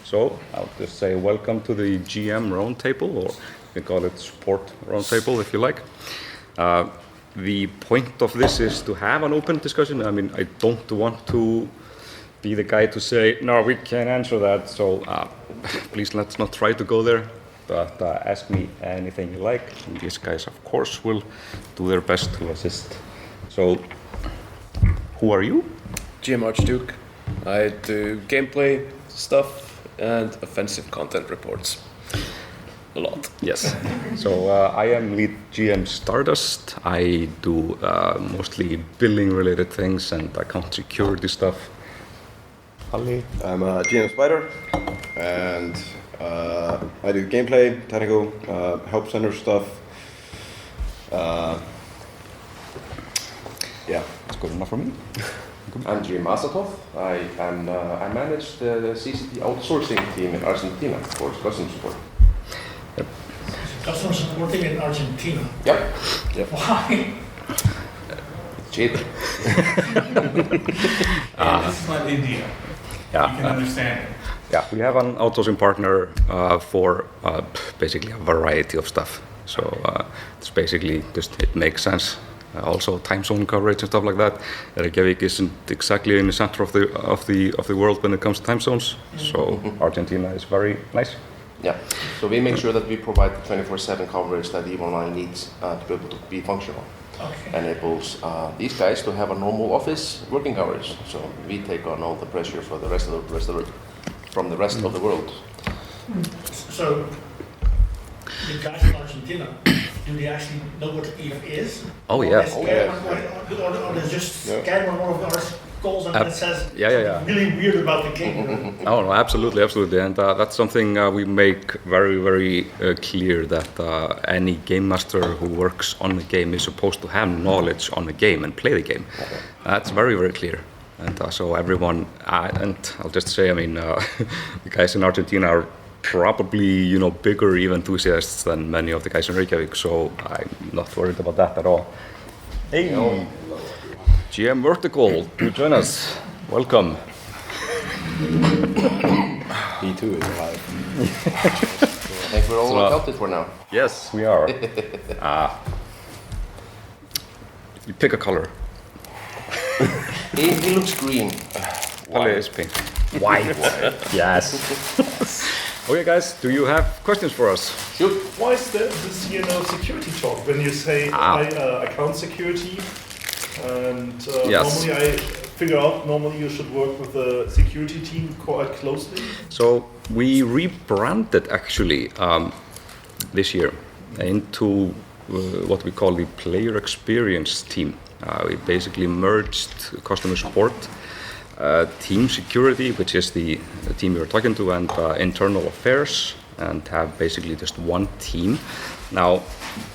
So I'll just say welcome to the GM Roundtable, or you can call it Support Roundtable if you like. The point of this is to have an open discussion. I mean, I don't want to be the guy to say, no, we can't answer that, so please let's not try to go there, but ask me anything you like. And these guys, of course, will do their best to assist. So, who are you? GM Archduke. I do gameplay stuff and offensive content reports. A lot. Yes. So I am lead GM Stardust. I do mostly billing related things and account security stuff. Ali? I'm GM Spider, and I do gameplay, technical, help center stuff. Yeah, That's good enough for me. I'm GM Azathoth. I manage the CCT outsourcing team in Argentina for customer support. Customer supporting in Argentina. Yep. Why? Cheap. This is not India. Yeah. You can understand it. Yeah, we have an outsourcing partner for basically a variety of stuff. So it's basically just, it makes sense. Also time zone coverage and stuff like that. Reykjavik isn't exactly in the center of the world when it comes to time zones. So Argentina is very nice. Yeah. So we make sure that we provide the 24/7 coverage that EVE Online needs to be able to be functional. Okay. Enables these guys to have a normal office working hours. So we take on all the pressure for the rest of the world. So, the guys in Argentina, do they actually know what EVE is? Oh, Or yeah. they scan or they just scan on one of our goals and it says yeah. really weird about the game. Oh, no, absolutely. And that's something we make very, very clear, that any game master who works on the game is supposed to have knowledge on the game and play the game. That's very, very clear. And so everyone, and I'll just say, I mean, the guys in Argentina are probably, bigger EVE enthusiasts than many of the guys in Reykjavik, so I'm not worried about that at all. Hey, GM Vertical, you join us. Welcome. he too is alive. I think we're all adopted for now. Yes, we are. You pick a color. He looks green. Pally is pink. White. Yes. Okay, guys, do you have questions for us? Shoot. Why is this security talk when you say account security? And Yes. normally you should work with the security team quite closely. So we rebranded actually this year into what we call the player experience team. We basically merged customer support, team security, which is the team you're talking to, and internal affairs, and have basically just one team. Now,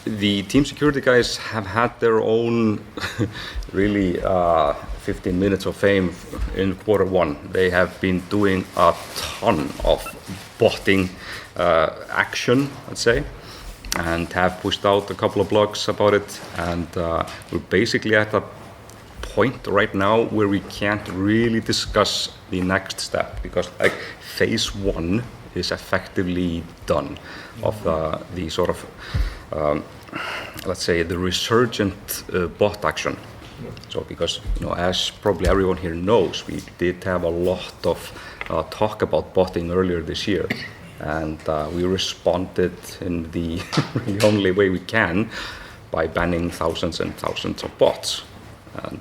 the team security guys have had their own really 15 minutes of fame in Q1. They have been doing a ton of botting action, let's say, and have pushed out a couple of blogs about it. And we're basically at a point right now where we can't really discuss the next step, because phase 1 is effectively done of the sort of, let's say, the resurgent bot action. So because, as probably everyone here knows, we did have a lot of talk about botting earlier this year. And we responded in the really only way we can by banning thousands and thousands of bots. And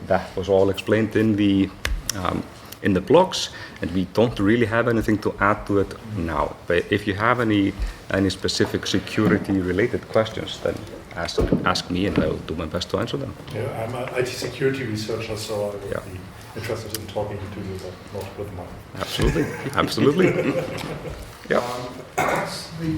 that was all explained in the blogs, and we don't really have anything to add to it now. But if you have any specific security-related questions, then ask me, and I will do my best to answer them. Yeah, I'm an IT security researcher, so I would Yeah. be interested in talking to you, but not with mine. Absolutely, absolutely. Yeah. What's the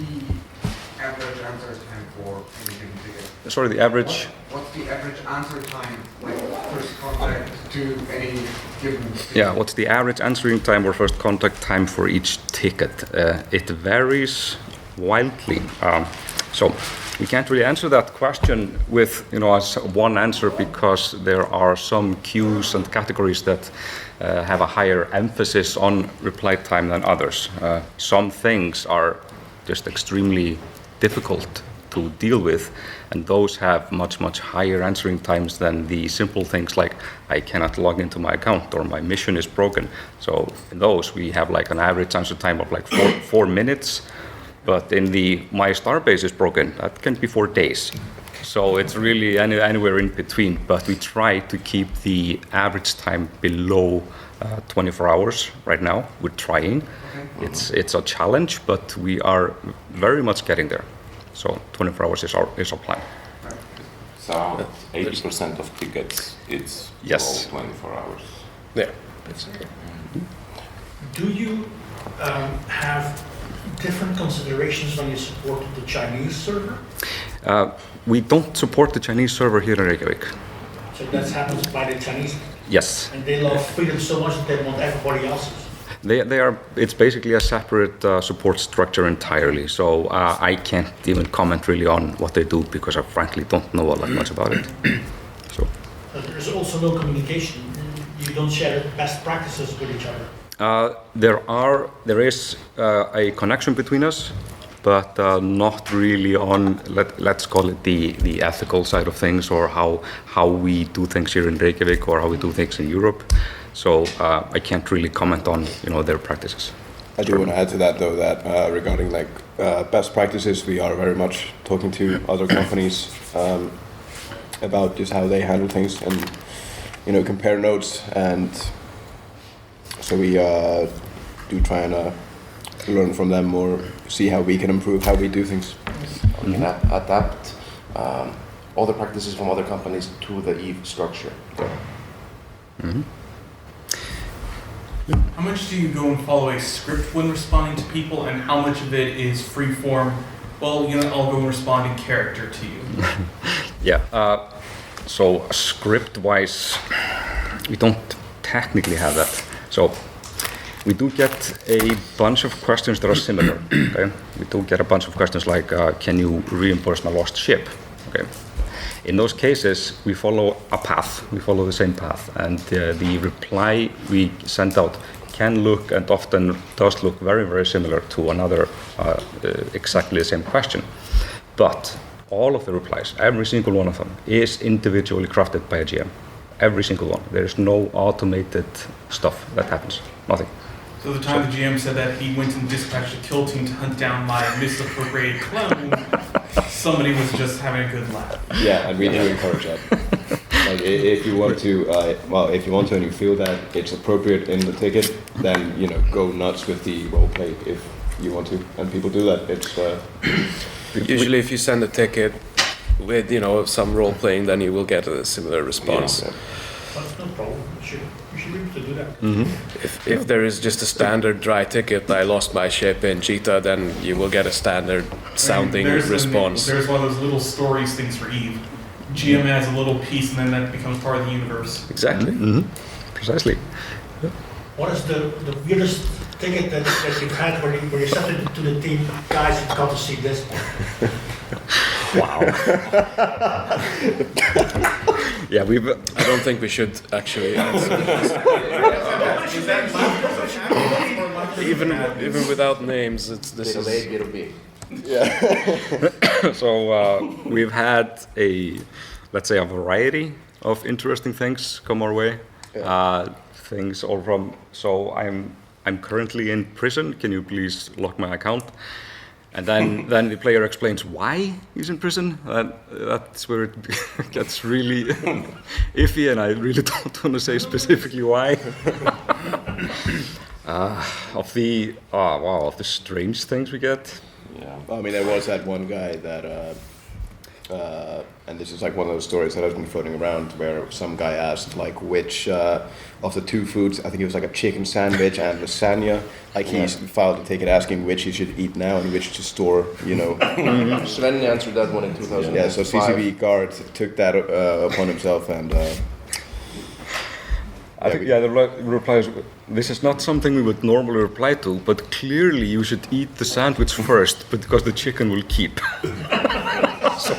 average answer time for anything ticket? Sorry, the average. What's the average answer time, like first contact to any given ticket? Yeah, what's the average answering time or first contact time for each ticket? It varies wildly. So we can't really answer that question with, as one answer, because there are some queues and categories that have a higher emphasis on reply time than others. Some things are just extremely difficult to deal with, and those have much higher answering times than the simple things like I cannot log into my account or my mission is broken. So in those we have like an average answer time of like 4 minutes, but in the my starbase is broken, that can be 4 days. So it's really anywhere in between, but we try to keep the average time below 24 hours right now. We're trying. It's a challenge, but we are very much getting there. So 24 hours is our plan. So 80% of tickets, it's Yes. below 24 hours. Yeah. Do you have different considerations when you support the Chinese server? We don't support the Chinese server here in Reykjavik. So that happens by the Chinese, Yes, and they love freedom so much that they want everybody else's. they are. It's basically a separate support structure entirely. So I can't even comment really on what they do because I frankly don't know that much about it. So But there's also no communication. You don't share best practices with each other. there is a connection between us, but not really on let's call it the ethical side of things, or how we do things here in Reykjavik or how we do things in Europe. So I can't really comment on their practices. I do want to add to that though that regarding like best practices, we are very much talking to other companies about just how they handle things and compare notes, and so we do try and learn from them or see how we can improve how we do things. We can adapt other practices from other companies to the Eve structure. How much do you go and follow a script when responding to people, and how much of it is free form? Well, I'll go and respond in character to you. Yeah. So script-wise, we don't technically have that. So we do get a bunch of questions that are similar. Okay. We do get a bunch of questions like, "Can you reimburse my lost ship?" Okay. In those cases, we follow a path. We follow the same path, and the reply we send out can look, and often does look, very similar to another exactly the same question. But all of the replies, every single one of them, is individually crafted by a GM. Every single one. There is no automated stuff that happens. Nothing. So the time the GM said that he went and dispatched a kill team to hunt down my misappropriated clone, somebody was just having a good laugh. Yeah, and we do encourage that. Like if you want to, if you want to and you feel that it's appropriate in the ticket, then go nuts with the role play if you want to, and people do that. It's Usually, if you send a ticket with some role playing, then you will get a similar response. Yeah. That's no problem. You should be able to do that. Mm-hmm. If there is just a standard dry ticket, I lost my ship in Cheetah, then you will get a standard sounding response. There's one of those little stories things for Eve. GM adds a little piece, and then that becomes part of the universe. Exactly. Mm-hmm. Precisely. What is the weirdest ticket that you've had where you sent it to the team, guys, you've got to see this one? Wow. Yeah, I don't think we should actually answer even without names. This is Little B. So we've had let's say a variety of interesting things come our way. Things all from, so I'm currently in prison, can you please lock my account? And then the player explains why he's in prison. That's where it gets really iffy, and I really don't want to say specifically why. Of the strange things we get. Yeah. I mean, there was that one guy that, and this is like one of those stories that has been floating around, where some guy asked like which of the two foods, I think it was like a chicken sandwich and lasagna, like he filed a ticket asking which he should eat now and which to store, Sven answered that one in 2005. Yeah, so CCV guard took that upon himself, and I think the reply is, this is not something we would normally reply to, but clearly you should eat the sandwich first, because the chicken will keep. so.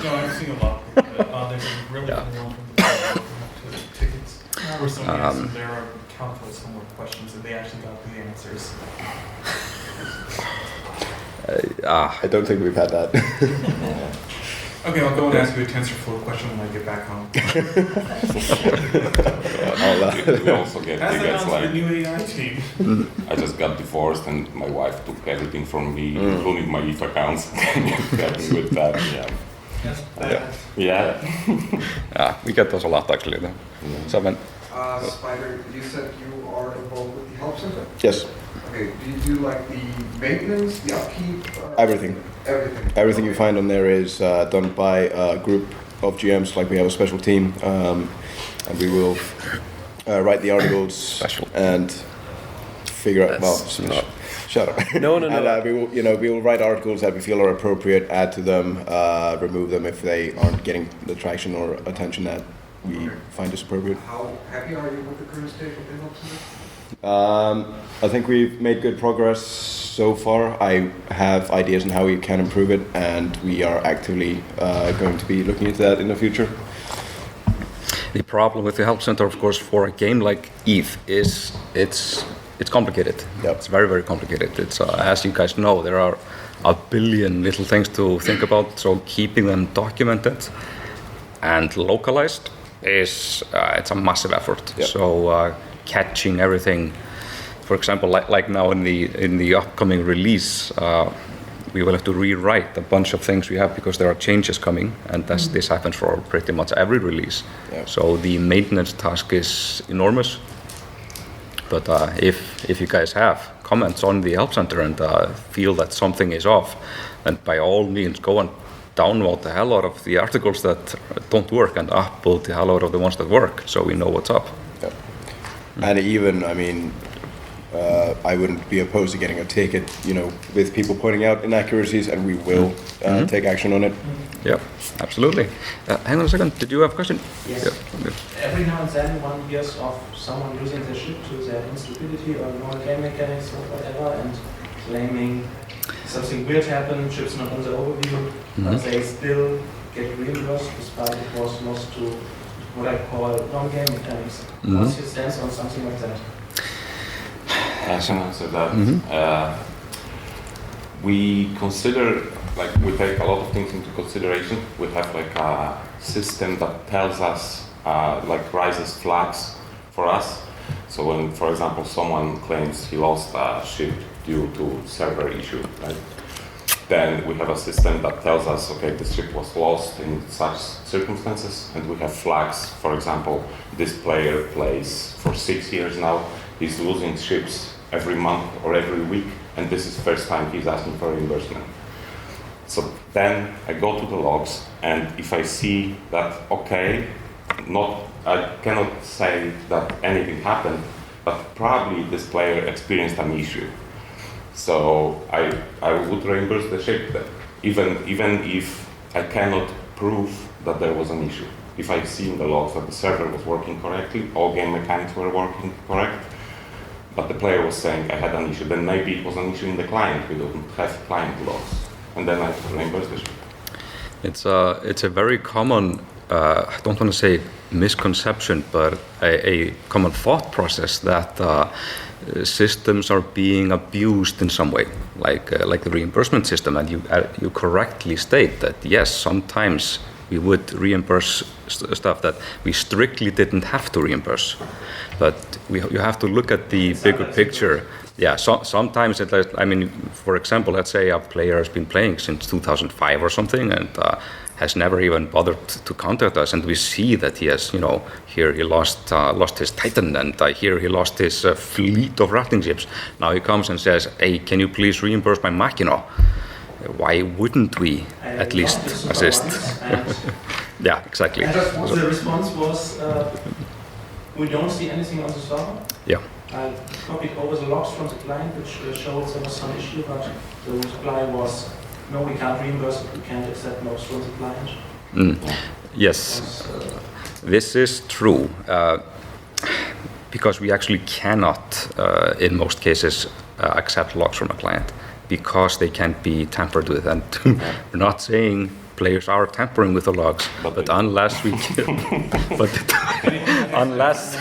No, I've seen a lot. There's a really cool one from the tickets where somebody asks if there are calculate some more questions and they actually got the answers. I don't think we've had that. Okay, I'll go and ask you a TensorFlow question when I get back home. We also get That's tickets the like, new AI team. I just got divorced and my wife took everything from me, including my ETH accounts. Can you help me with that? Yeah. That's bad. Yeah. We get those a lot actually. Seven. Spider, you said you are involved with the help center? Yes, Okay, do you do like the maintenance, the upkeep? everything. Everything? Everything you find on there is done by a group of GMs. Like we have a special team, and we will write the articles and figure out. Well, shut up. No. And we will write articles that we feel are appropriate, add to them, remove them if they aren't getting the traction or attention that we find is appropriate. How happy are you with the current state of the help center? I think we've made good progress so far. I have ideas on how we can improve it, and we are actively going to be looking into that in the future. The problem with the help center, of course, for a game like Eve is it's complicated. Yep. It's very, very complicated. It's as you guys know, there are a billion little things to think about. So keeping them documented and localized is it's a massive effort. Yep. So catching everything, for example, like now in the upcoming release, we will have to rewrite a bunch of things we have because there are changes coming, and this happens for pretty much every release. Yeah. So the maintenance task is enormous. But if you guys have comments on the help center and feel that something is off, then by all means go and download the hell out of the articles that don't work and upload the hell out of the ones that work, so we know what's up. Yep. And even, I mean, I wouldn't be opposed to getting a ticket, with people pointing out inaccuracies, and we will take action on it. Yeah, absolutely. Hang on a second. Did you have a question? Yes. Yeah. Every now and then one hears of someone using the ship to their own stupidity or non-game mechanics or whatever and claiming something weird happened, ships not on the overview, but they still get reimbursed despite it was lost to what I call non-game mechanics. What's your stance on something like that? I can answer that. We consider, we take a lot of things into consideration. We have a system that tells us, raises flags for us. So when, for example, someone claims he lost a ship due to server issue, right? Then we have a system that tells us, okay, the ship was lost in such circumstances, and we have flags. For example, this player plays for 6 years now. He's losing ships every month or every week, and this is the first time he's asking for reimbursement. So then I go to the logs, and if I see that, okay, I cannot say that anything happened, but probably this player experienced an issue. So I would reimburse the ship then, even if I cannot prove that there was an issue. If I see in the logs that the server was working correctly, all game mechanics were working correct, but the player was saying I had an issue, then maybe it was an issue in the client. We don't have client logs, and then I reimburse the ship. It's a very common, I don't want to say misconception, but a common thought process that systems are being abused in some way, like the reimbursement system. And you correctly state that yes, sometimes we would reimburse stuff that we strictly didn't have to reimburse, but you have to look at the bigger picture. Yeah, sometimes for example, let's say a player has been playing since 2005 or something and has never even bothered to contact us, and we see that he has, here he lost his Titan, and here he lost his fleet of rafting ships. Now he comes and says, hey, can you please reimburse my Machina? Why wouldn't we at least assist? Yeah, exactly. And the response was, we don't see anything on the server. Yeah. I copied over the logs from the client, which showed there was some issue, but the reply was, no, we can't reimburse it, we can't accept logs from the client. Yes, this is true, because we actually cannot, in most cases, accept logs from a client, because they can't be tampered with. And we're not saying players are tampering with the logs, but unless we can, unless...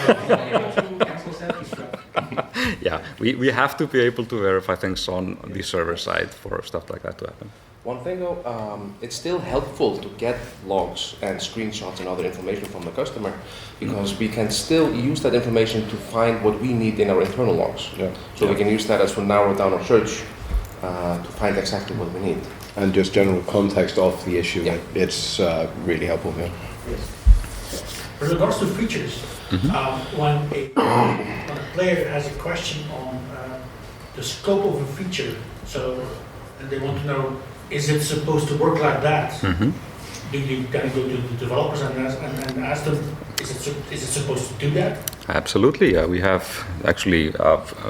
Yeah, we have to be able to verify things on the server side for stuff like that to happen. One thing though, it's still helpful to get logs and screenshots and other information from the customer because we can still use that information to find what we need in our internal logs. Yeah. So we can use that as we narrow down our search to find exactly what we need. And just general context of the issue, it's really helpful. Yeah. With regards to features, when a player has a question on the scope of a feature, so they want to know, is it supposed to work like that? Do you then go to the developers and ask them, is it supposed to do that? Absolutely, yeah. We have actually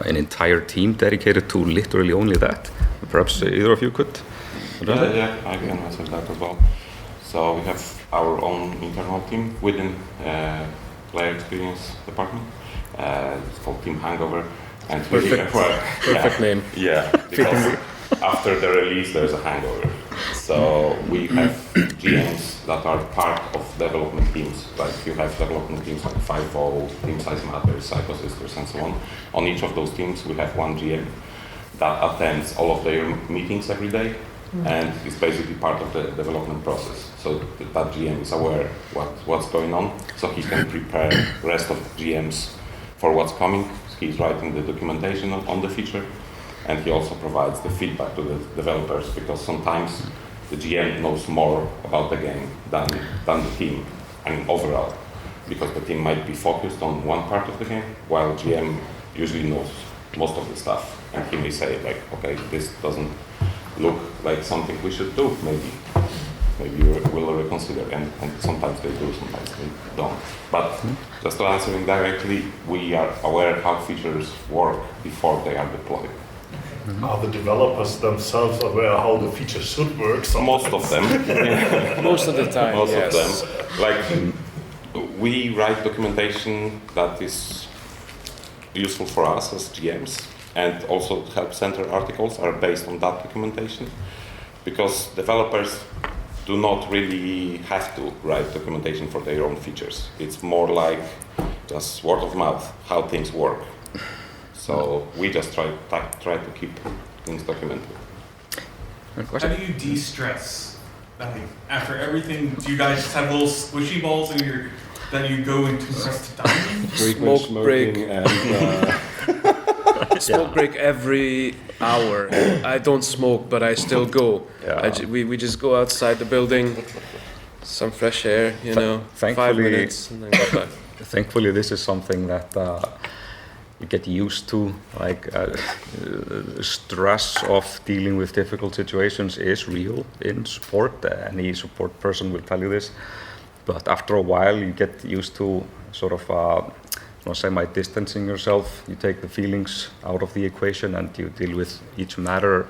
an entire team dedicated to literally only that. Perhaps either of you could. Yeah, I can answer that as well. So we have our own internal team within player experience department. It's called Team Hangover. And Perfect name. Yeah, because after the release there's a hangover. So we have GMs that are part of development teams. Like you have development teams like 5.0, Team Size Matters, Psycho Sisters, and so on. On each of those teams we have one GM that attends all of their meetings every day and is basically part of the development process. So that GM is aware what's going on, so he can prepare the rest of the GMs for what's coming. He's writing the documentation on the feature, and he also provides the feedback to the developers because sometimes the GM knows more about the game than the team, I mean overall, because the team might be focused on one part of the game, while GM usually knows most of the stuff, and he may say like, okay, this doesn't look like something we should do, maybe we'll reconsider, and sometimes they do, sometimes they don't. But just to answer indirectly, we are aware how features work before they are deployed. Are the developers themselves aware how the feature should work? Most of them. Most of the time, Most yes. of them. Like, we write documentation that is useful for us as GMs, and also help center articles are based on that documentation, because developers do not really have to write documentation for their own features. It's more like just word of mouth, how things work. So we just try to keep things documented. How do you de-stress? Like, after everything, do you guys just have little squishy balls that you go into press to die? Smoke break. And, Smoke break every hour. I don't smoke, but I still go. Yeah. We just go outside the building, some fresh air, you know, 5 minutes, and then go back. Thankfully, this is something that you get used to. Like stress of dealing with difficult situations is real in support. Any support person will tell you this. But after a while, you get used to sort of semi-distancing yourself. You take the feelings out of the equation and you deal with each matter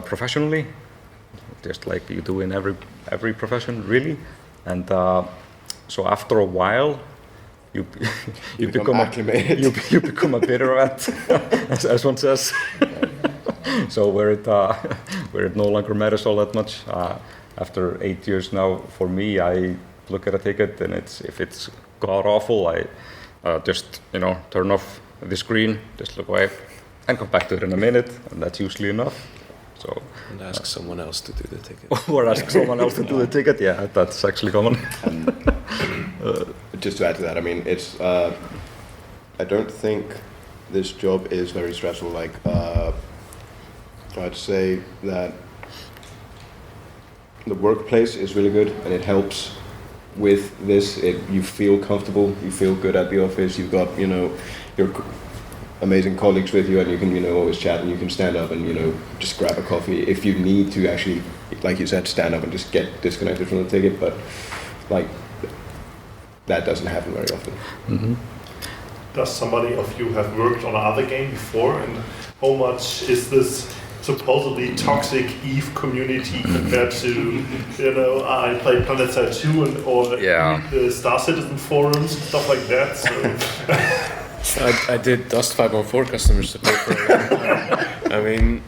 professionally, just like you do in every profession, really. And so after a while, you become acclimated. You become a bitter rat, as one says. So where it no longer matters all that much. After 8 years now, for me, I look at a ticket and if it's god awful, I just turn off the screen, just look away, and come back to it in a minute, and that's usually enough. So and ask someone else to do the ticket. Or ask someone else to do the ticket. Yeah, that's actually common. Just to add to that, I mean, it's I don't think this job is very stressful. Like I'd say that the workplace is really good, and it helps with this. You feel comfortable, you feel good at the office. You've got your amazing colleagues with you, and you can always chat, and you can stand up and just grab a coffee if you need to actually, like you said, stand up and just get disconnected from the ticket. But like that doesn't happen very often. Mm-hmm. Does somebody of you have worked on another game before, and how much is this supposedly toxic Eve community compared to, I played PlanetSide 2 or the Star Citizen forums and stuff like that. So I did Dust 514 customer support for a long time. I mean,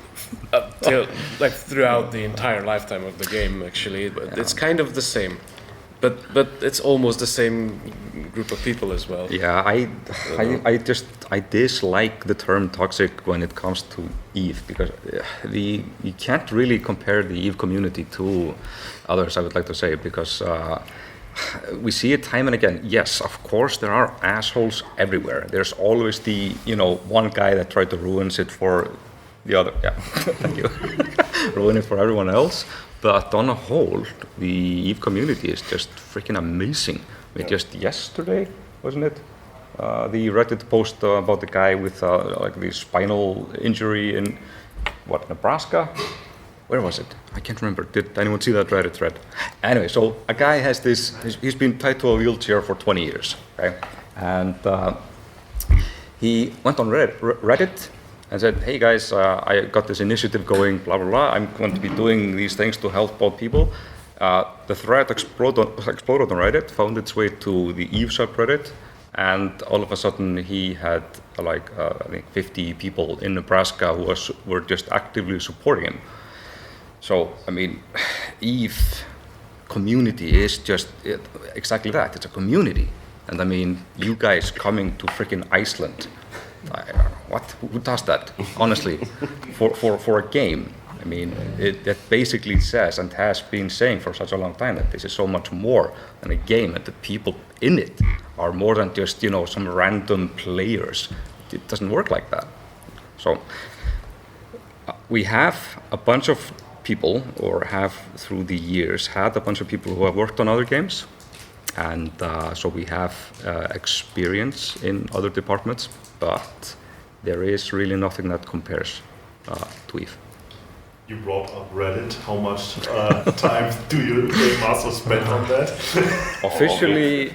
throughout the entire lifetime of the game, actually, but it's kind of the same. But it's almost the same group of people as well. Yeah, I dislike the term toxic when it comes to Eve, because you can't really compare the Eve community to others, I would like to say, because we see it time and again. Yes, of course there are assholes everywhere. There's always the one guy that tried to ruin it for the other. Yeah, thank you. Ruin it for everyone else. But on a whole, the Eve community is just freaking amazing. Just yesterday, wasn't it? The Reddit post about the guy with like the spinal injury in Nebraska? Where was it? I can't remember. Did anyone see that Reddit thread? Anyway, so a guy has this. He's been tied to a wheelchair for 20 years, okay? And he went on Reddit and said, "Hey guys, I got this initiative going, blah blah blah. I'm going to be doing these things to help both people." The thread exploded on Reddit, found its way to the Eve subreddit, and all of a sudden he had I think 50 people in Nebraska who were just actively supporting him. So I mean, Eve community is just exactly that. It's a community, and I mean, you guys coming to freaking Iceland. What? Who does that? Honestly, for a game, I mean, it basically says and has been saying for such a long time that this is so much more than a game, and the people in it are more than just some random players. It doesn't work like that. So we have a bunch of people, or have through the years had a bunch of people who have worked on other games, and so we have experience in other departments. But there is really nothing that compares to Eve. You brought up Reddit. How much time do you Gamemaster spend on that? Officially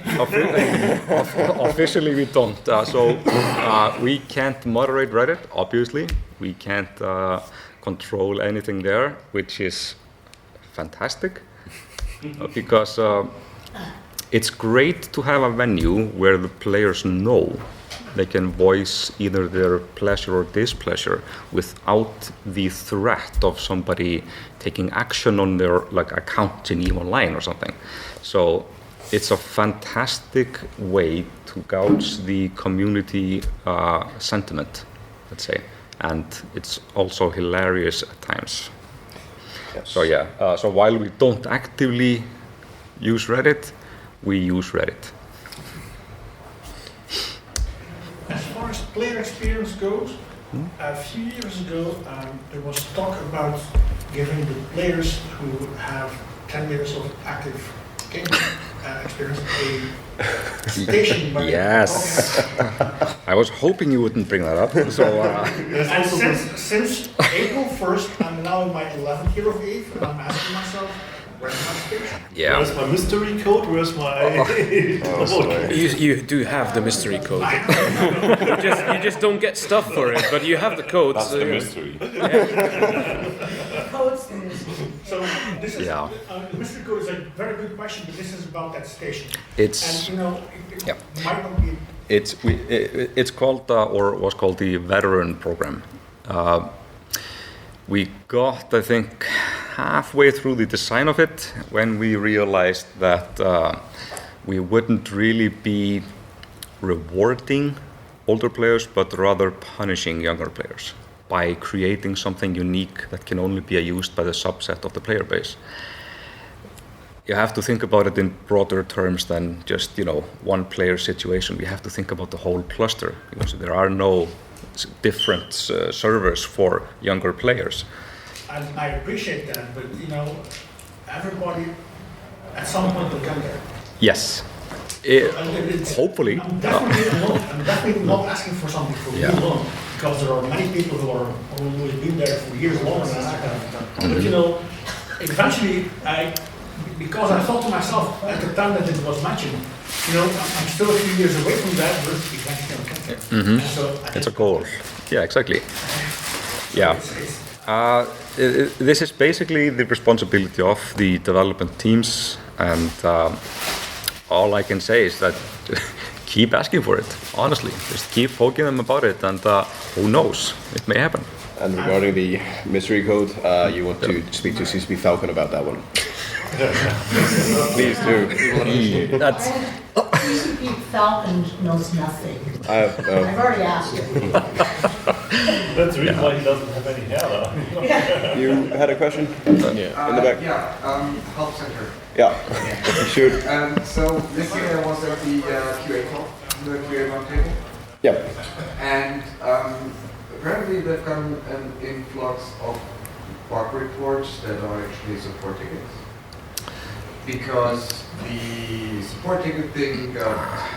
we don't. We can't moderate Reddit, obviously. We can't control anything there, which is fantastic, because it's great to have a venue where the players know they can voice either their pleasure or displeasure without the threat of somebody taking action on their account in EVE Online or something. So it's a fantastic way to gauge the community sentiment, let's say, and it's also hilarious at times. Yes. So yeah, so while we don't actively use Reddit, we use Reddit. As far as player experience goes, a few years ago there was talk about giving the players who have 10 years of active game experience a station. Yes, I was hoping you wouldn't bring that up. So, and since April 1st, I'm now in my 11th year of Eve, and I'm asking myself, where's my station? Yeah. Where's my mystery code? Where's my... You do have the mystery code. you just don't get stuff for it, but you have the code. That's the mystery. So this is, the mystery code is a very good question, but this is about that station. It's, and it might not be... It's called, or was called, the veteran program. We got, I think, halfway through the design of it when we realized that we wouldn't really be rewarding older players, but rather punishing younger players by creating something unique that can only be used by the subset of the player base. You have to think about it in broader terms than just one player situation. We have to think about the whole cluster, because there are no different servers for younger players. And I appreciate that, but everybody at some point will get there. Yes. Hopefully. I'm definitely not asking for something for really long, because there are many people who have been there for years longer than that kind of stuff. But eventually, because I thought to myself at the time that it was mentioned, I'm still a few years away from that, but eventually I'll get there. So it's a goal. Yeah, exactly. Yeah. This is basically the responsibility of the development teams, and all I can say is that keep asking for it, honestly. Just keep poking them about it, and who knows, it may happen. And regarding the mystery code, you want to speak to CCP Falcon about that one? Please do. That's TCP Falcon knows nothing. I've I've already asked him. That's the reason why he doesn't have any hair though. You had a question? In the back. Help center. Yeah. Shoot. So this year I was at the QA talk, the QA roundtable, Yeah. and apparently they've gotten an influx of bug reports that are actually support tickets. Because the support ticket thing got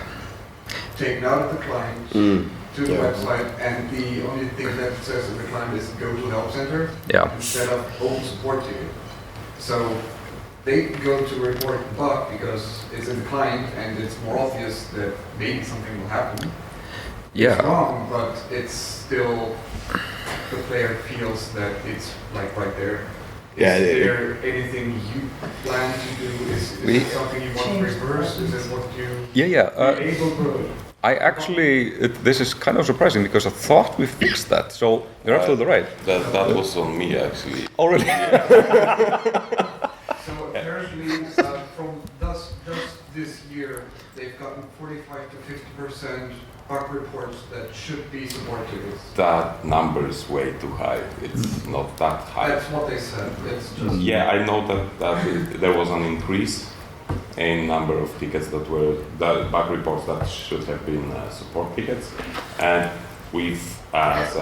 taken out of the client to the website, and the only thing that says in the client is go to help center instead of open support ticket. So they go to report the bug because it's in the client and it's more obvious that maybe something will happen. It's wrong, but it's still, the player feels that it's like right there. Is there anything you plan to do? Is it something you want to reverse? Is it what you able? I actually, this is kind of surprising because I thought we fixed that. So you're absolutely right. That was on me actually. Oh really? So apparently, from just this year, they've gotten 45 to 50% bug reports that should be support tickets. That number is way too high. It's not that high. That's what they said. It's just I know that there was an increase in number of tickets that were the bug reports that should have been support tickets, and we've as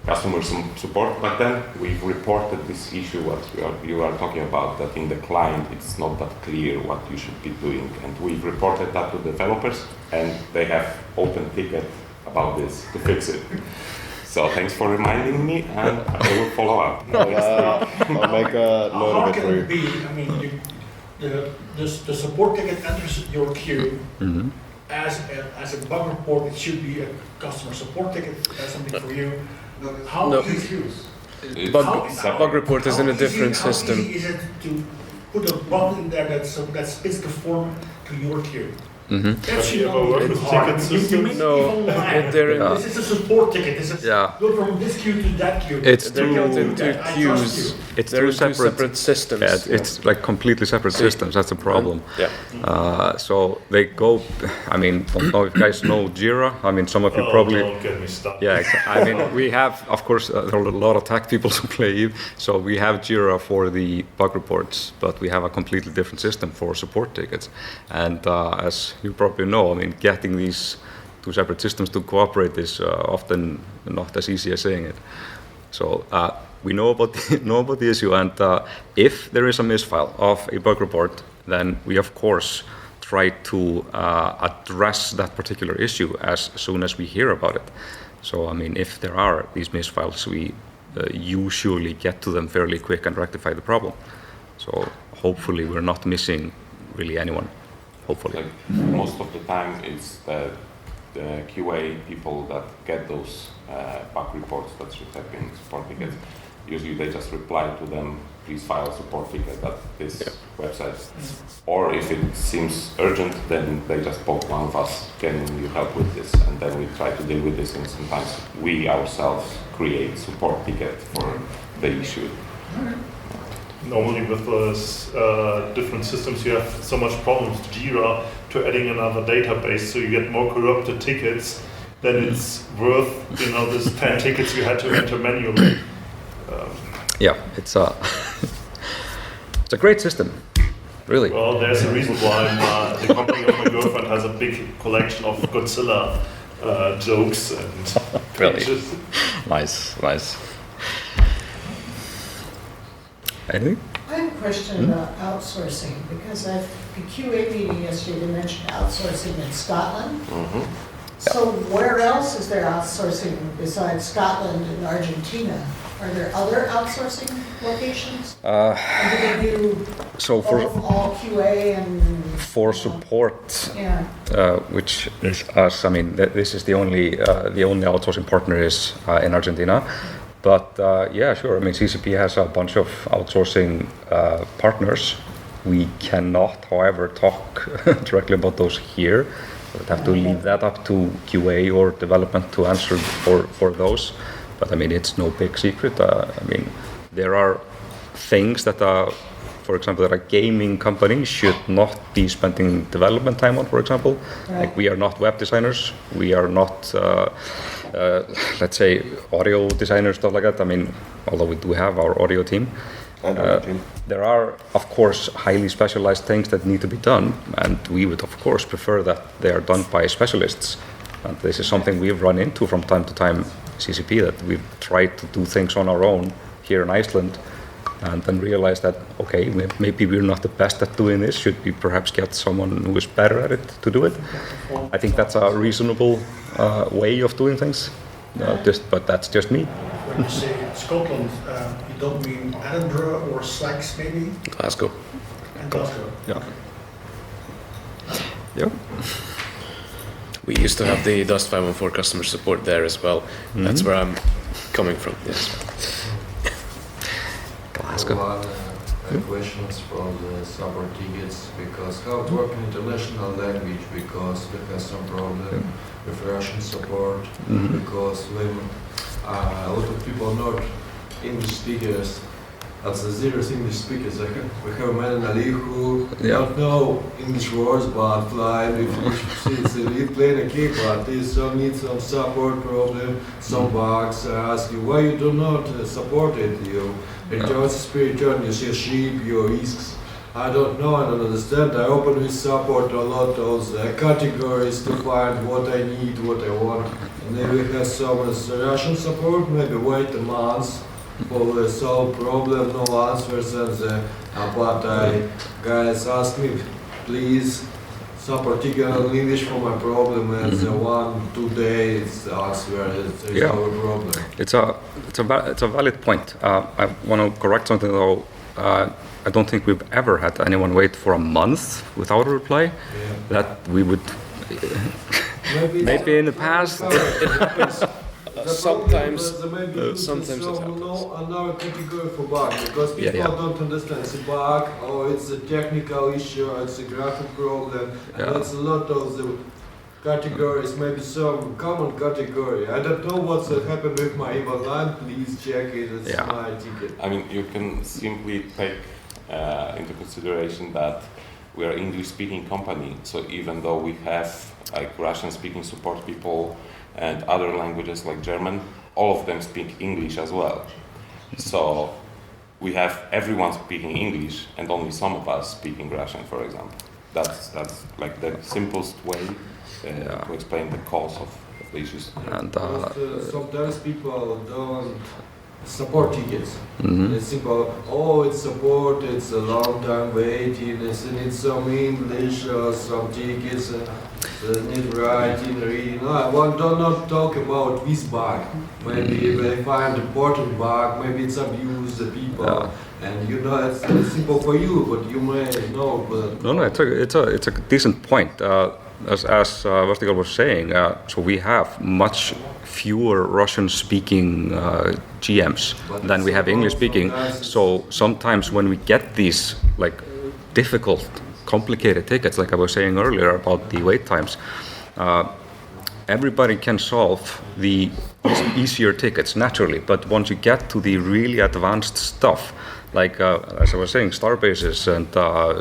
customer support back then we've reported this issue what you are talking about, that in the client it's not that clear what you should be doing, and we've reported that to developers and they have open ticket about this to fix it. So thanks for reminding me, and I will follow up. I'll make a note How of it can for it you. be? I mean, the support ticket enters your queue as a bug report. It should be a customer support ticket. That's something for you. How easy? Bug report is in a different system. How easy is it to put a button in there that spits the form to your queue? That should not be too hard. This is a support ticket. This is go from this queue to that queue. They're built into queues. They're two separate systems. Yeah, it's like completely separate systems. That's the problem. So they go. I mean, don't know if you guys know Jira. I mean, some of you probably. Don't get me started. Yeah, I mean, we have, of course, there are a lot of tech people who play Eve, so we have Jira for the bug reports, but we have a completely different system for support tickets. And as you probably know, I mean, getting these two separate systems to cooperate is often not as easy as saying it. So we know about the issue, and if there is a misfile of a bug report, then we of course try to address that particular issue as soon as we hear about it. So I mean, if there are these misfiles, we usually get to them fairly quick and rectify the problem. So hopefully we're not missing really anyone. Hopefully. Like most of the time, it's the QA people that get those bug reports that should have been support tickets. Usually they just reply to them, please file a support ticket at this website. Or if it seems urgent, then they just poke one of us, can you help with this? And then we try to deal with this, and sometimes we ourselves create support ticket for the issue. Normally with those different systems you have so much problems, Jira, to adding another database, so you get more corrupted tickets, then it's worth, this 10 tickets you had to enter manually. Yeah, it's a great system, really. Well, there's a reason why the company of my girlfriend has a big collection of Godzilla jokes and pictures. Nice. Anything? I have a question about outsourcing, because at the QA meeting yesterday, they mentioned outsourcing in Scotland. So where else is there outsourcing besides Scotland and Argentina? Are there other outsourcing locations? And do they do So for all QA and for support, yeah. Which is us. I mean, this is the only outsourcing partner is in Argentina. But yeah, sure. I mean, CCP has a bunch of outsourcing partners. We cannot, however, talk directly about those here. We'd have to leave that up to QA or development to answer for those. But I mean, it's no big secret. I mean, there are things that, for for example, that a gaming company should not be spending development time on, for example. Like we are not web designers, we are not, let's say, audio designers, stuff like that. I mean, although we do have our audio team. There are, of course, highly specialized things that need to be done, and we would, of course, prefer that they are done by specialists. And this is something we've run into from time to time, CCP, that we've tried to do things on our own here in Iceland, and then realized that, okay, maybe we're not the best at doing this. Should we perhaps get someone who is better at it to do it? I think that's a reasonable way of doing things, but that's just me. When you say Scotland, you don't mean Edinburgh or Sachs, maybe? Glasgow. And Glasgow. Yeah. Yeah. We used to have the Dust 514 customer support there as well. That's where I'm coming from. Yes. Glasgow. Questions from the support tickets, because how to work in international language, because we have some problem with Russian support, because when a lot of people not English speakers, as the serious English speakers, we have a man in Ali who don't know English words but fly with we play a game, but they need some support problem, some bugs. I ask you why you do not support it. You return spirit, you see a sheep, you risks. I don't know, I don't understand. I open with support a lot of categories to find what I need, what I want. And then we have some Russian support, maybe wait a month for solve problem, no answers, and but guys ask me, please support ticket in English for my problem, and 1-2 days answer is our problem. It's a valid point. I want to correct something though. I don't think we've ever had anyone wait for a month without a reply. That we would maybe in the past. It happens. Sometimes it happens. Another category for bug, because people don't understand it's a bug, or it's a technical issue, or it's a graphic problem, and it's a lot of the categories, maybe some common category. I don't know what's happened with my event line, please check it, it's my ticket. I mean, you can simply take into consideration that we are an English-speaking company, so even though we have like Russian-speaking support people and other languages like German, all of them speak English as well. So we have everyone speaking English and only some of us speaking Russian, for example. That's like the simplest way to explain the cause of the issues. And sometimes people don't support tickets. It's simple, it's support, it's a long time waiting, it's need some English or some tickets, need writing, reading. No, I do not talk about this bug. Maybe they find important bug, maybe it's abuse the people. And you know, it's simple for you, but you may know. But no, it's a decent point. As Vastigal was saying, so we have much fewer Russian-speaking GMs than we have English-speaking. So sometimes when we get these like difficult, complicated tickets, like I was saying earlier about the wait times, everybody can solve the easier tickets naturally. But once you get to the really advanced stuff, like as I was saying, starbases and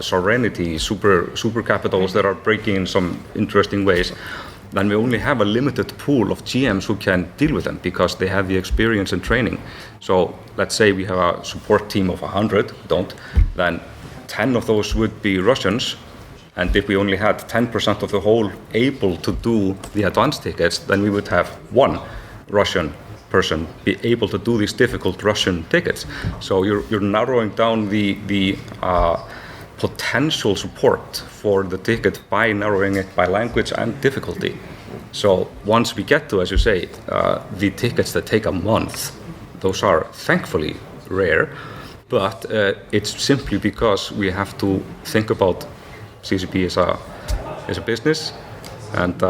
sovereignty, super capitals that are breaking in some interesting ways, then we only have a limited pool of GMs who can deal with them because they have the experience and training. So let's say we have a support team of 100, then 10 of those would be Russians, and if we only had 10% of the whole able to do the advanced tickets, then we would have one Russian person be able to do these difficult Russian tickets. So you're narrowing down the potential support for the ticket by narrowing it by language and difficulty. So once we get to, as you say, the tickets that take a month, those are thankfully rare, but it's simply because we have to think about CCP as a business, and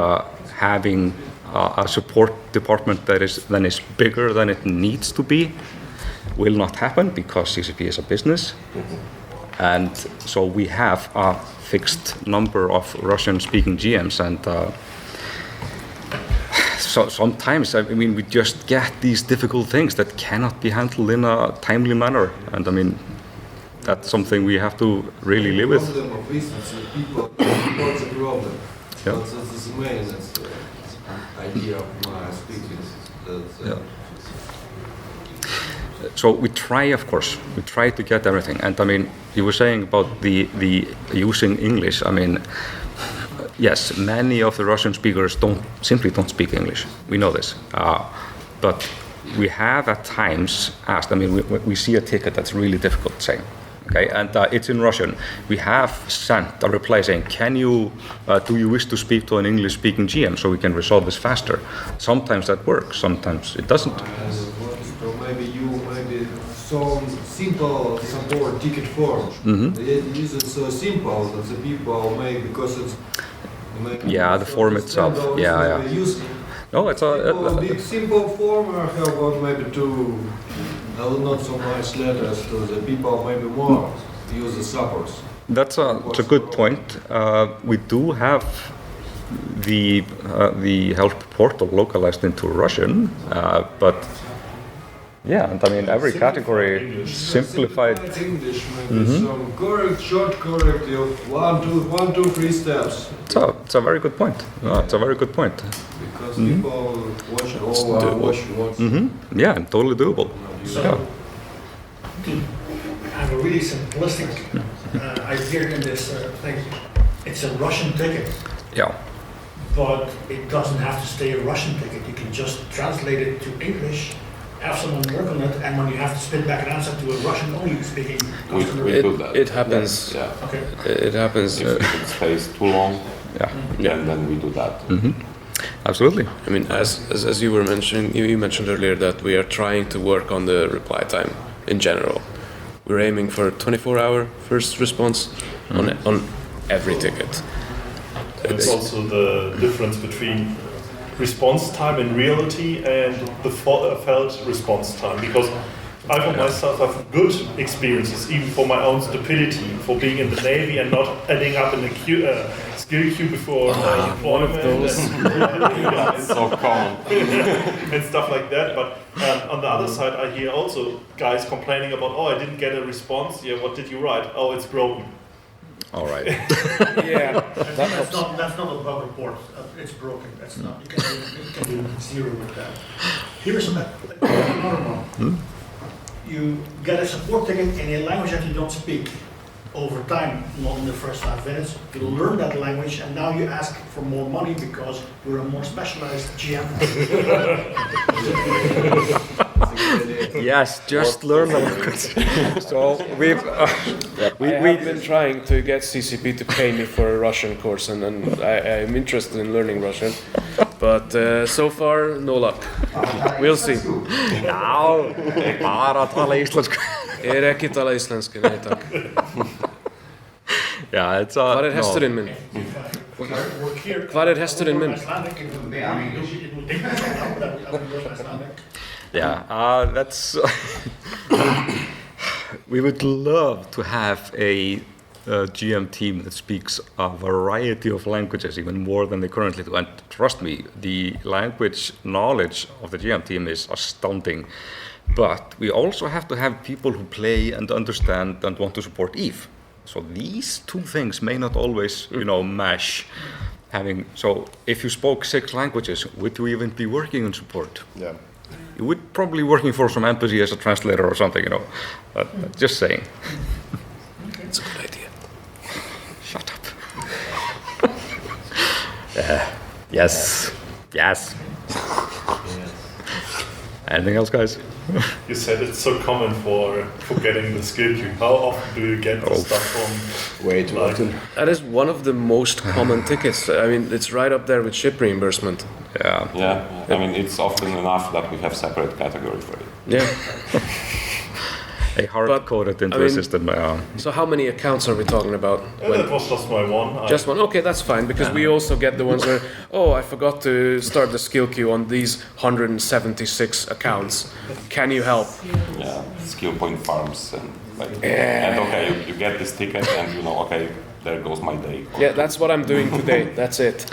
having a support department that is bigger than it needs to be will not happen because CCP is a business. And so we have a fixed number of Russian-speaking GMs, and so sometimes, I mean, we just get these difficult things that cannot be handled in a timely manner. And I mean, that's something we have to really live with. The problem of business, people, what's the problem? Yeah. But this is the main idea of my speaking. So we try, of course, to get everything. And I mean, you were saying about the using English. I mean, yes, many of the Russian speakers simply don't speak English. We know this, but we have at times asked. I mean, we see a ticket that's really difficult to say. Okay, and it's in Russian. We have sent a reply saying, do you wish to speak to an English-speaking GM so we can resolve this faster? Sometimes that works, sometimes it doesn't. So maybe some simple support ticket form. Is it so simple that the people make, because it's... The form itself, No, it's a big simple form, or have one maybe two, not so much letters to the people, maybe more use the supports. That's a good point. We do have the help portal localized into Russian, but and I mean every category simplified. English, maybe some correct, short corrective, 1, 2, 3 steps. It's a very good point. It's a very good point. Because people watch once. Yeah, totally doable. So, to have a really simplistic idea in this thing, it's a Russian ticket. Yeah. But it doesn't have to stay a Russian ticket. You can just translate it to English, have someone work on it, and when you have to spit back an answer to a Russian-only speaking customer, we do that. It happens. Yeah. Okay. It happens. If it stays too long, then we do that. Absolutely. I mean, as you were mentioning, you mentioned earlier that we are trying to work on the reply time in general. We're aiming for a 24-hour first response on every ticket. It's also the difference between response time in reality and the felt response time, because I for myself have good experiences, even for my own stupidity, for being in the Navy and not ending up in a skill queue before deployment. That's so common. And stuff like that. But on the other side, I hear also guys complaining about, I didn't get a response. Yeah, what did you write? Oh, it's broken. All right. that's not a bug report. It's broken. That's not. You can do zero with that. Here's another one. You get a support ticket in a language that you don't speak. Over time, not in the first 5 minutes, you learn that language, and now you ask for more money because you're a more specialized GM. Yes, just learn the language. So we have been trying to get CCP to pay me for a Russian course, and I'm interested in learning Russian, but so far no luck. We'll see. Bara tala íslensku. Ekki tala íslensku, nei takk. Yeah, it's Hvar hesturinn minn? Hvar hesturinn minn? Yeah, that's. We would love to have a GM team that speaks a variety of languages, even more than they currently do. And trust me, the language knowledge of the GM team is astounding. But we also have to have people who play and understand and want to support Eve. So these two things may not always, mesh. So if you spoke 6 languages, would you even be working in support? Yeah. You would probably working for some embassy as a translator or something, Just saying. It's a good idea. Shut up. Yes. Anything else, guys? You said it's so common for getting the skill queue. How often do you get the stuff from? Way too often. That is one of the most common tickets. I mean, it's right up there with ship reimbursement. Yeah. I mean, it's often enough that we have separate category for it. Yeah. A hard-coded into the system. So how many accounts are we talking about? That was just my one. Just one? Okay, that's fine, because we also get the ones where, I forgot to start the skill queue on these 176 accounts. Can you help? Yeah, skill point farms and you get this ticket and okay, there goes my day. Yeah, that's what I'm doing today. That's it.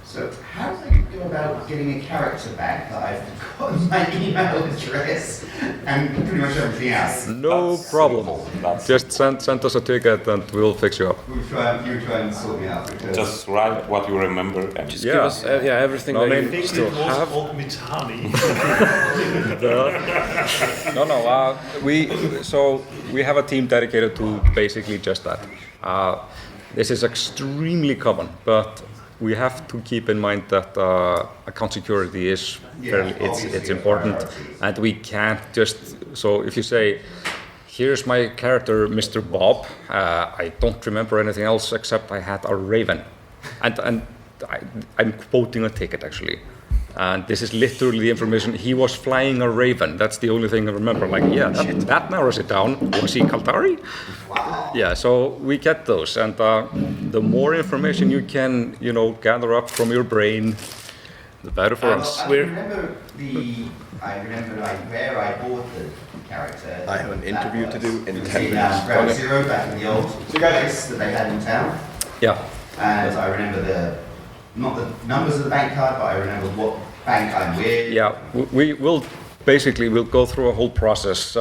So how do you go about getting a character back that I've forgotten my email address and pretty much everything else. No problem. Just send us a ticket and we'll fix you up. You try and sort me out. Just write what you remember and just give us everything that you still have. We have a team dedicated to basically just that. This is extremely common, but we have to keep in mind that account security is it's important, and we can't just. So if you say, "Here's my character, Mr. Bob. I don't remember anything else except I had a raven," and I'm quoting a ticket actually. And this is literally the information. He was flying a raven. That's the only thing I remember. Like, yeah, that narrows it down. Was he Kaldari? Wow. Yeah, so we get those. And the more information you can, gather up from your brain, the better for us. I remember like where I bought the character. I have an interview to do in 10 in minutes. Ground Zero back in the old place that they had in town. Yeah. And I remember not the numbers of the bank card, but I remember what bank I'm with. Yeah, we'll go through a whole process.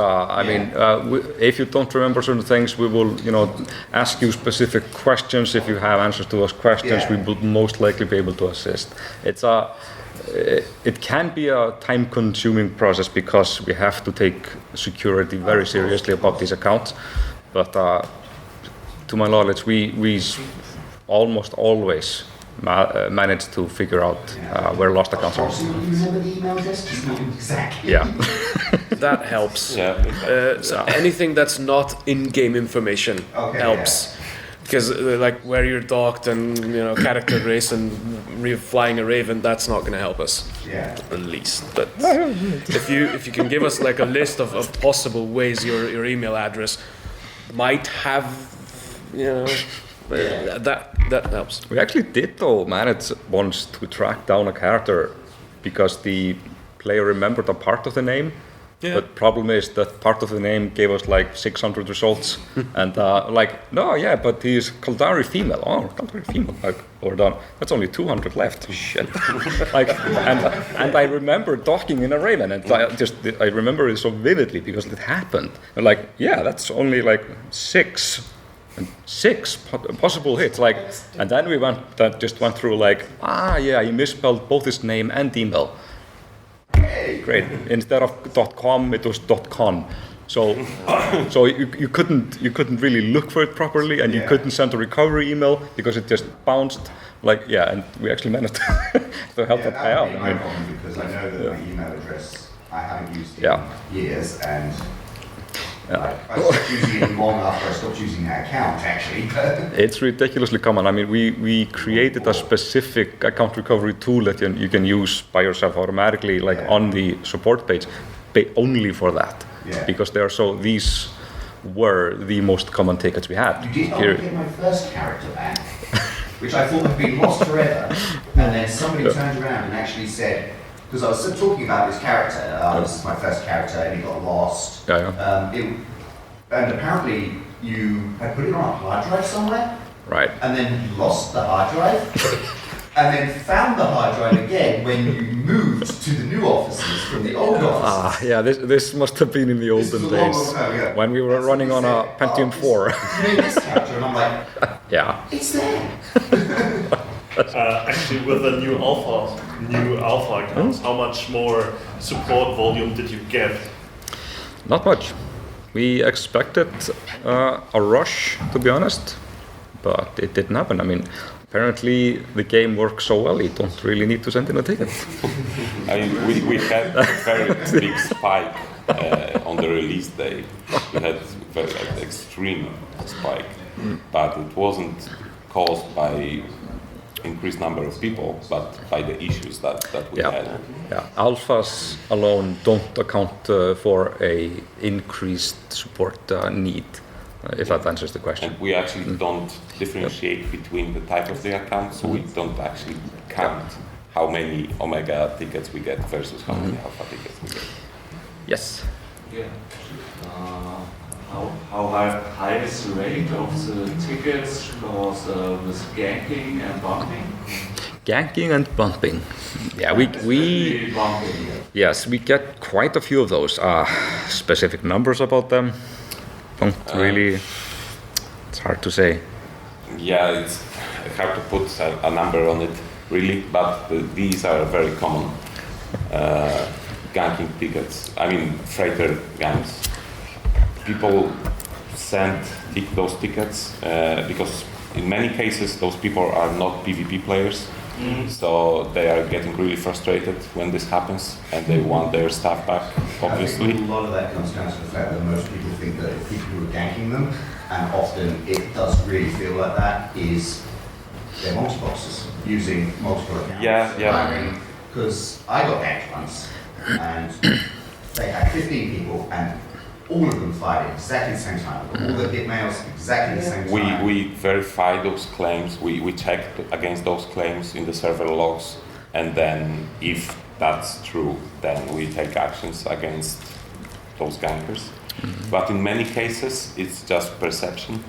If you don't remember certain things, we will, ask you specific questions. If you have answers to those questions, we will most likely be able to assist. It can be a time-consuming process because we have to take security very seriously about these accounts. But to my knowledge, we almost always managed to figure out where lost accounts are. You remember the email address? Exactly. Yeah. That helps. Anything that's not in-game information helps. Because like where you're docked and character race and flying a raven, that's not going to help us. Yeah. At least. But if you can give us like a list of possible ways your email address might have, that helps. We actually did though manage once to track down a character because the player remembered a part of the name. Yeah. But problem is that part of the name gave us like 600 results, and but he's Kaldari female. Oh, Kaldari female. Like, we're done. That's only 200 left. Shit. and I remember docking in a raven, and I remember it so vividly because it happened. And that's only like six possible hits. And then we went through he misspelled both his name and email. Great. Instead of .com, it was .con. So you couldn't really look for it properly, and you couldn't send a recovery email because it just bounced. And we actually managed to help that pay out. That would be my problem because I know that my email address I haven't used in years, and I stopped using it long after I stopped using that account, actually. It's ridiculously common. I mean, we created a specific account recovery tool that you can use by yourself automatically, on the support page, only for that. Yeah. Because these were the most common tickets we had. You did help me get my first character back, which I thought had been lost forever, and then somebody turned around and actually said, because I was still talking about this character, this is my first character, and he got lost. And apparently you had put it on a hard drive somewhere. Right. And then you lost the hard drive, and then found the hard drive again when you moved to the new offices from the old offices. This must have been in the olden days, when we were running on a Pentium 4. You made this character, and I'm like, it's there. Actually, with the new alpha accounts, how much more support volume did you get? Not much. We expected a rush, to be honest, but it didn't happen. I mean, apparently the game works so well, you don't really need to send in a ticket. We had a very big spike on the release day. We had very extreme spike, but it wasn't caused by increased number of people, but by the issues that we had. Yeah, alphas alone don't account for a increased support need, if that answers the question. And we actually don't differentiate between the type of the account, so we don't actually count how many Omega tickets we get versus how many Alpha tickets we get. Yes. Yeah. How high is the rate of the tickets with ganking and bumping? Ganking and bumping. Yeah, we yes, we get quite a few of those. Specific numbers about them don't really. It's hard to say. Yeah, it's hard to put a number on it, really. But these are very common ganking tickets. I mean, freighter gangs. People send those tickets because in many cases those people are not PvP players. So they are getting really frustrated when this happens, and they want their stuff back, obviously. I think a lot of that comes down to the fact that most people think that if people who are ganking them, and often it does really feel like that, is they're multi-boxes, using multiple accounts. Yeah. Because I got ganked once, and they had 15 people, and all of them fired at exactly the same time. All the hit mails exactly the same time. We verify those claims. We check against those claims in the server logs, and then if that's true, then we take actions against those gankers. But in many cases, it's just perception.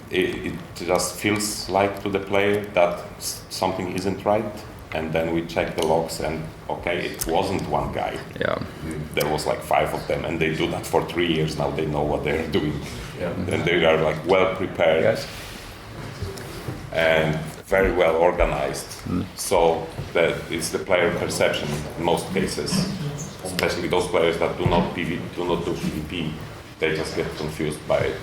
It just feels like to the player that something isn't right, and then we check the logs, and okay, it wasn't one guy. Yeah. There was like 5 of them, and they do that for 3 years now. They know what they're doing, and they are like well prepared and very well organized. So that is the player perception in most cases, especially those players that do not do PvP. They just get confused by it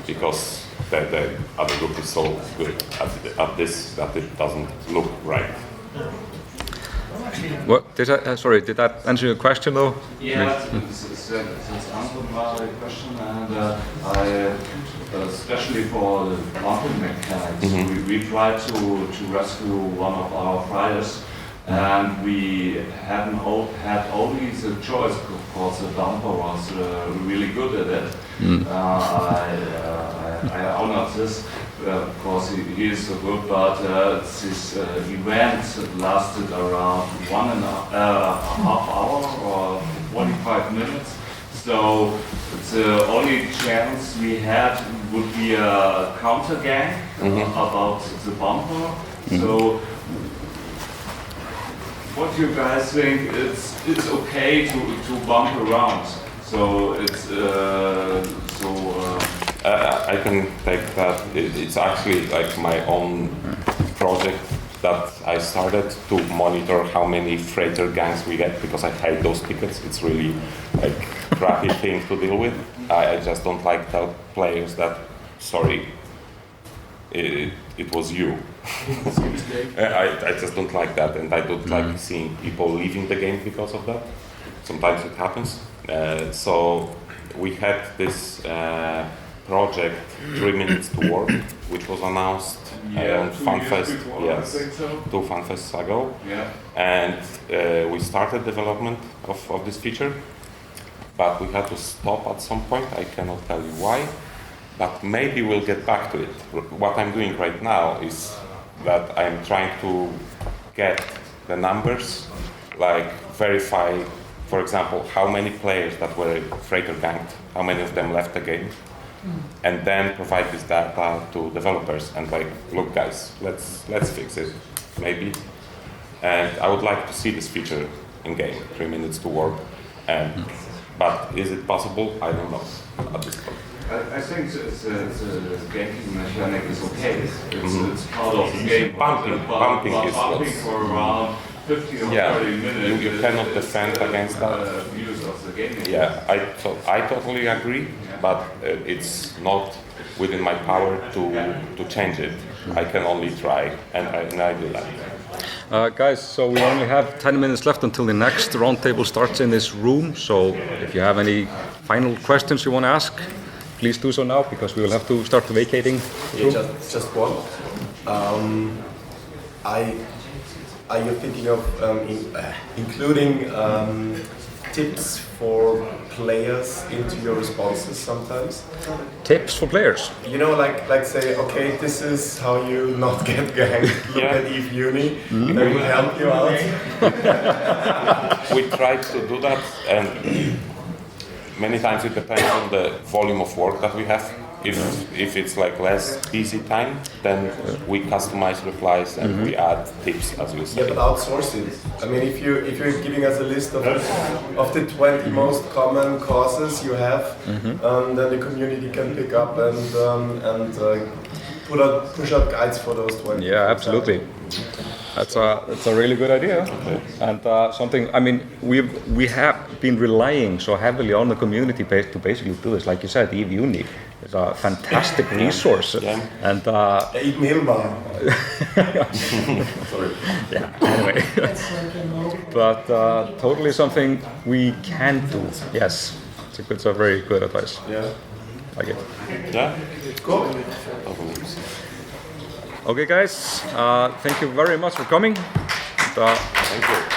because the other group is so good at this that it doesn't look right. What did that answer your question though? Yeah, it's answered my question, and especially for the bumping mechanics, we tried to rescue one of our fighters, and we had only the choice because the bumper was really good at it. I honor this because he is so good, but this event lasted around 1.5 hours or 45 minutes. So the only chance we had would be a counter gang about the bumper. So what do you guys think? It's okay to bump around. So it's I can take that. It's actually like my own project that I started to monitor how many freighter gangs we get, because I hate those tickets. It's really like crappy thing to deal with. I just don't like tell players that sorry, it was you. I just don't like that, and I don't like seeing people leaving the game because of that. Sometimes it happens. So we had this project 3 minutes to work, which was announced on Fanfest, two Fanfests ago. And we started development of this feature, but we had to stop at some point. I cannot tell you why, but maybe we'll get back to it. What I'm doing right now is that I'm trying to get the numbers, like verify, for example, how many players that were freighter ganked, how many of them left the game, and then provide this data to developers and like, look guys, let's fix it, maybe. And I would like to see this feature in game, 3 minutes to work. But is it possible? I don't know at this point. I think the ganking mechanic is okay. It's part of the game. Bumping is bumping for around 50 or 30 minutes. You cannot defend against that. I totally agree, but it's not within my power to change it. I can only try, and I do that. Guys, so we only have 10 minutes left until the next roundtable starts in this room. So if you have any final questions you want to ask, please do so now, because we will have to start vacating the room. Just one. Are you thinking of including tips for players into your responses sometimes? Tips for players? You know, like say, okay, this is how you not get ganked. Look at Eve Uni, that will help you out. We tried to do that, and many times it depends on the volume of work that we have. if it's like less busy time, then we customize replies and we add tips, as we say. Yeah, but outsource it. I mean, if you're giving us a list of the 20 most common causes you have, then the community can pick up and push out guides for those 20. Yeah, absolutely. That's a really good idea, and something. I mean, we have been relying so heavily on the community base to basically do this. Like you said, Eve Uni is a fantastic resource, and Eve Milma. Sorry. Yeah. Anyway, but totally something we can do. Yes, it's a very good advice. Yeah. Like it. Yeah. Cool. Okay, guys. Thank you very much for coming. Thank you.